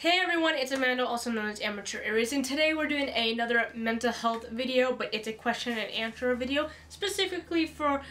Hey everyone, it's Amanda, also known as Amateur Aries, and today we're doing another mental health video, but it's a question and answer video, specifically for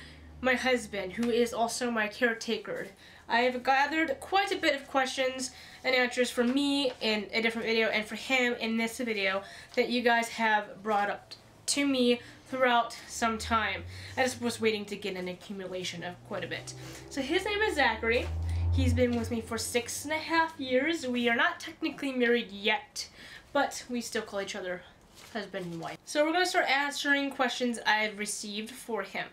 my husband, who is also my caretaker. I have gathered quite a bit of questions and answers for me in a different video, and for him in this video, that you guys have brought up to me throughout some time. I just was waiting to get an accumulation of quite a bit. So his name is Zachary. He's been with me for 6.5 years. We are not technically married yet, but we still call each other husband and wife. So we're going to start answering questions I've received for him.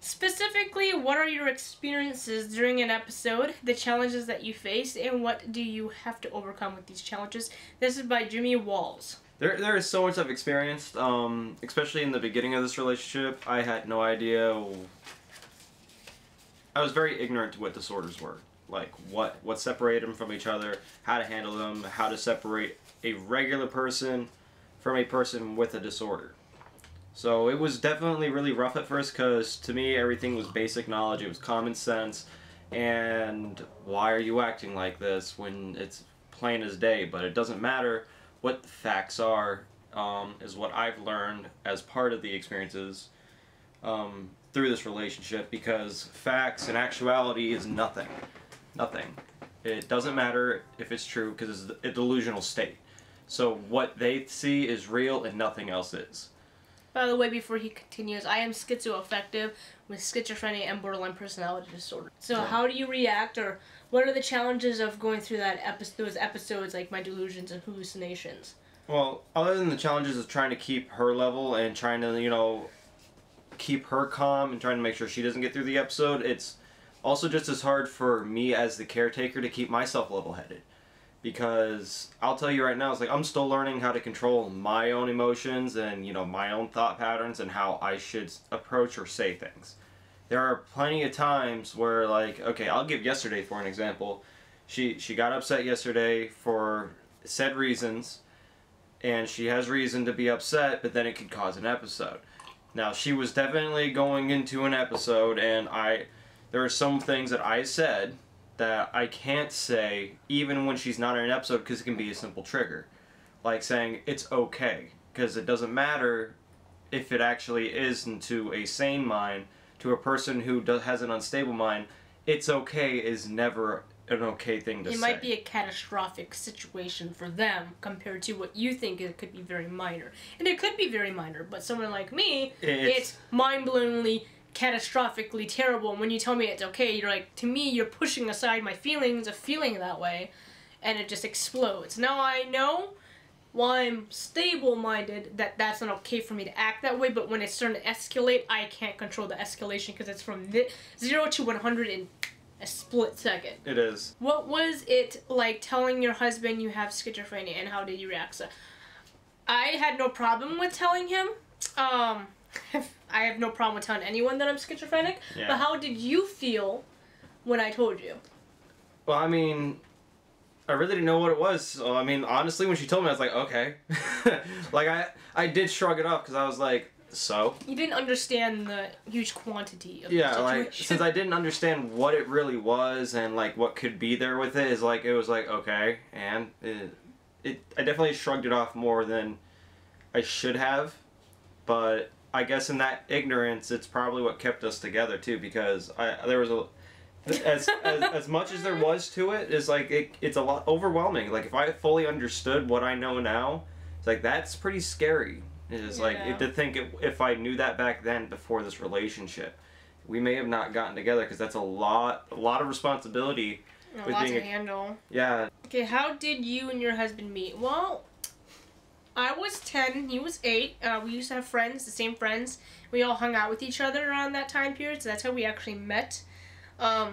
Specifically, what are your experiences during an episode, the challenges that you faced, and what do you have to overcome with these challenges? This is by Jimmy Walls. There is so much I've experienced, especially in the beginning of this relationship. I had no idea. I was very ignorant to what disorders were, like what separated them from each other, how to handle them, how to separate a regular person from a person with a disorder. So it was definitely really rough at first, because to me everything was basic knowledge, it was common sense, and why are you acting like this when it's plain as day? But it doesn't matter what the facts are, is what I've learned as part of the experiences through this relationship, because facts and actuality is nothing. Nothing. It doesn't matter if it's true, because it's a delusional state. So what they see is real and nothing else is. By the way, before he continues, I am schizoaffective with schizophrenia and borderline personality disorder. So how do you react, or what are the challenges of going through those episodes, like my delusions and hallucinations? Well, other than the challenges of trying to keep her level and trying to, you know, keep her calm and trying to make sure she doesn't get through the episode, it's also just as hard for me as the caretaker to keep myself level-headed. Because I'll tell you right now, it's like I'm still learning how to control my own emotions and, you know, my own thought patterns and how I should approach or say things. There are plenty of times where, like, okay, I'll give yesterday for an example. She got upset yesterday for said reasons, and she has reason to be upset, but then it could cause an episode. Now, she was definitely going into an episode, and there are some things that I said that I can't say even when she's not in an episode, because it can be a simple trigger. Like saying, it's okay, because it doesn't matter if it actually is into a sane mind. To a person who has an unstable mind, it's okay is never an okay thing to say. It might be a catastrophic situation for them compared to what you think it could be very minor. And it could be very minor, but someone like me, it's mind-blowingly, catastrophically terrible. And when you tell me it's okay, you're like, to me, you're pushing aside my feelings of feeling that way, and it just explodes. Now I know, while I'm stable-minded, that that's not okay for me to act that way, but when it's starting to escalate, I can't control the escalation, because it's from 0 to 100 in a split second. It is. What was it like telling your husband you have schizophrenia, and how did you react? So, I had no problem with telling him. I have no problem with telling anyone that I'm schizophrenic. Yeah. But how did you feel when I told you? Well, I mean, I really didn't know what it was. So, I mean, honestly, when she told me, I was like, okay. Like, I did shrug it off, because I was like, so? You didn't understand the huge quantity of the situation. Like, since I didn't understand what it really was and, like, what could be there with it, is like, it was like, okay, and I definitely shrugged it off more than I should have, but I guess in that ignorance, it's probably what kept us together, too, because there was as much as there was to it, is like, it's a lot overwhelming. Like, if I fully understood what I know now, it's like, that's pretty scary. It's like, to think if I knew that back then before this relationship, we may have not gotten together, because that's a lot of responsibility. A lot to handle. Yeah. Okay, how did you and your husband meet? Well, I was 10, he was 8. We used to have friends, the same friends. We all hung out with each other around that time period, so that's how we actually met.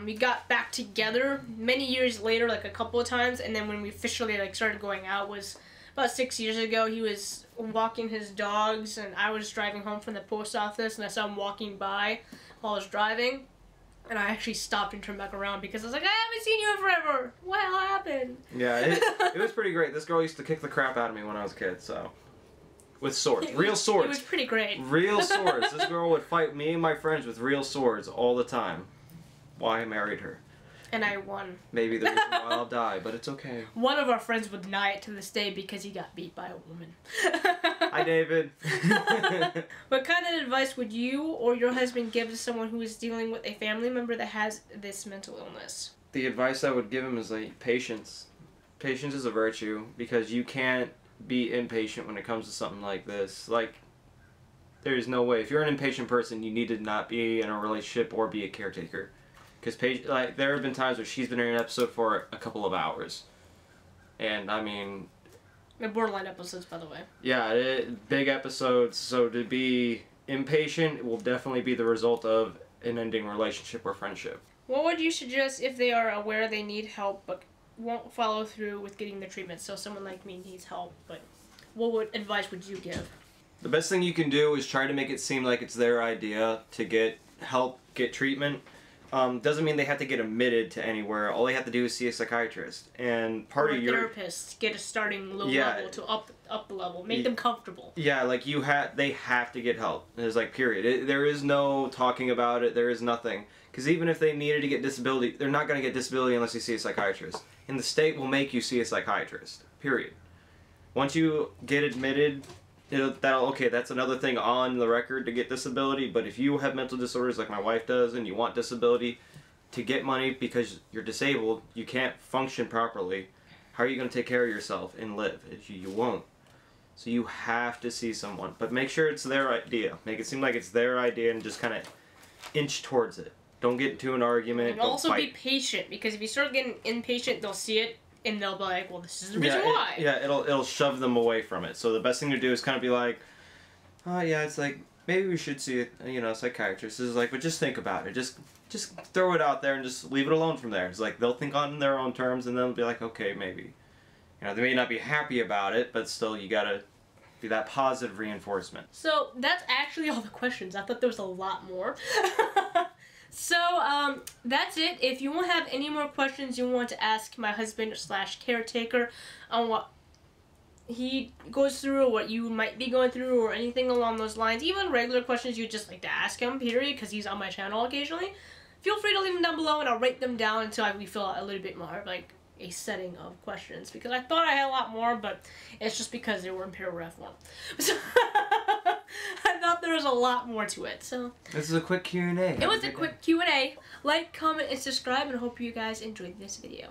We got back together many years later, like a couple of times, and then when we officially started going out was about 6 years ago. He was walking his dogs, and I was driving home from the post office, and I saw him walking by while I was driving, and I actually stopped and turned back around, because I was like, I haven't seen you in forever. What the hell happened? Yeah, it was pretty great. This girl used to kick the crap out of me when I was a kid, so. With swords. Real swords. It was pretty great. Real swords. This girl would fight me and my friends with real swords all the time. Why I married her. And I won. Maybe the reason why I'll die, but it's okay. One of our friends would deny it to this day because he got beat by a woman. Hi, David. What kind of advice would you or your husband give to someone who is dealing with a family member that has this mental illness? The advice I would give him is like patience. Patience is a virtue because you can't be impatient when it comes to something like this. Like, there's no way. If you're an impatient person, you need to not be in a relationship or be a caretaker. Because like there have been times where she's been in an episode for a couple of hours, and I mean, The borderline episodes, by the way. yeah, big episodes. So to be impatient will definitely be the result of an ending relationship or friendship. What would you suggest if they are aware they need help but won't follow through with getting the treatment? So someone like me needs help, but what advice would you give? The best thing you can do is try to make it seem like it's their idea to get help, get treatment. Doesn't mean they have to get admitted to anywhere. All they have to do is see a psychiatrist. And part of your therapist, get a starting low Yeah. level to up the level, make them comfortable. Yeah, like they have to get help. It's like period. There is no talking about it. There is nothing. Because even if they needed to get disability, they're not going to get disability unless you see a psychiatrist. And the state will make you see a psychiatrist. Period. Once you get admitted, that's another thing on the record to get disability. But if you have mental disorders like my wife does and you want disability, to get money because you're disabled, you can't function properly, how are you going to take care of yourself and live? You won't. So you have to see someone. But make sure it's their idea. Make it seem like it's their idea and just kind of inch towards it. Don't get into an argument. And also be patient, because if you start getting impatient, they'll see it and they'll be like, well, this is the reason why. It'll shove them away from it. So the best thing to do is kind of be like, oh yeah, it's like, maybe we should see a psychiatrist. It's like, but just think about it. Just throw it out there and just leave it alone from there. It's like, they'll think on their own terms and they'll be like, okay, maybe. They may not be happy about it, but still you gotta be that positive reinforcement. So that's actually all the questions. I thought there was a lot more. So, that's it. If you won't have any more questions you want to ask my husband / caretaker on what he goes through or what you might be going through or anything along those lines, even regular questions you'd just like to ask him, period, because he's on my channel occasionally, feel free to leave them down below and I'll write them down until we feel a little bit more like a setting of questions, because I thought I had a lot more, but it's just because they were in paragraph 1. So I thought there was a lot more to it. So this is a quick Q&A. It was a quick Q&A. Like, comment, and subscribe, and hope you guys enjoyed this video.